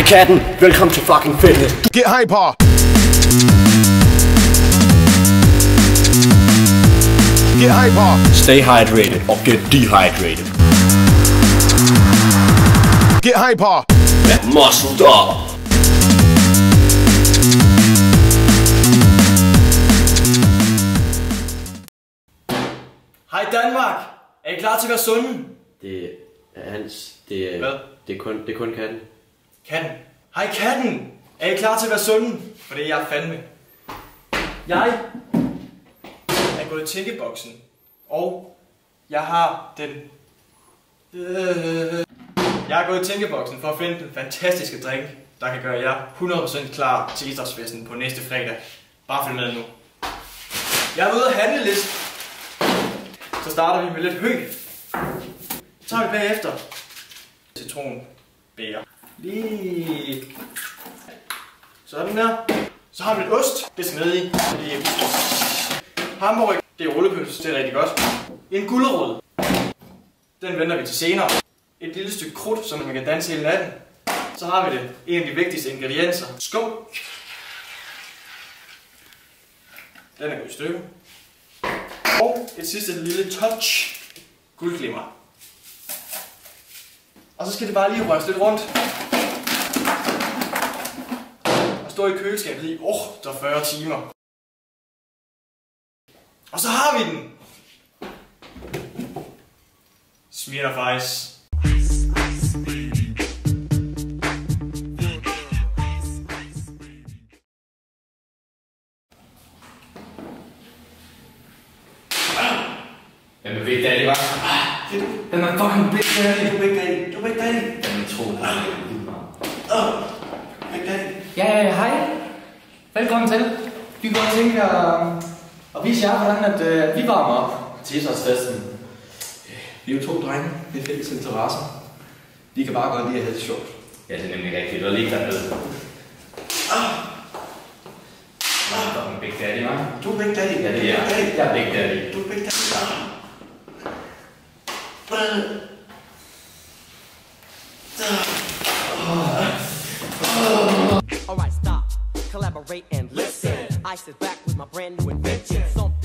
Hej katten, velkommen til fucking fitness. Get hyper. Get hyper. Stay hydrated og get dehydrated. Get hyper. Get muscled up. Hej Danmark! Er I klar til at være sunde? Det er Hans. Det er, hvad? Det er kun katten. Katten. Hej katten! Er I klar til at være sunde? For det er jeg fandme. Jeg er gået i tænkeboksen. Og jeg har den... Jeg er gået i tænkeboksen for at finde den fantastiske drink, der kan gøre jer 100% klar til idrætsfesten på næste fredag. Bare følg med nu. Jeg er ude at handle lidt. Så starter vi med lidt hø. Så tager vi bagefter citronbæger. Lige sådan der. Så har vi lidt ost. Det skal ned i. Hamburg. Det er rullepølse. Det er rigtig godt. En gulerod. Den venter vi til senere. Et lille stykke krudt, som man kan danse hele natten. Så har vi det. En af de vigtigste ingredienser. Skum. Den er gået i stykker. Og et sidste lille touch guldglimmer. Og så skal det bare lige røres lidt rundt. Og stå i køleskabet i 48 timer. Og så har vi den! Smirnoff Ice. Den er Big Daddy, hva'? Den er fucking Big Daddy. Du er Big Daddy. Du er Big Daddy. Den tror jeg. Big Daddy. Ja, hej. Velkommen til. Vi kunne godt tænke at vise jer, hvordan at, vi varmer op til idrætsfesten. Vi er jo 2 drenge med fælles interesser. Vi kan bare godt lide at have det sjovt. Ja, det er nemlig rigtigt. Du er lige dernede. Du er Big Daddy, hva'? Du er Big Daddy. Ja, det er jeg. Jeg er Big Daddy. Du er Big Daddy. Alright, stop, collaborate and listen. I sit back with my brand new invention. Something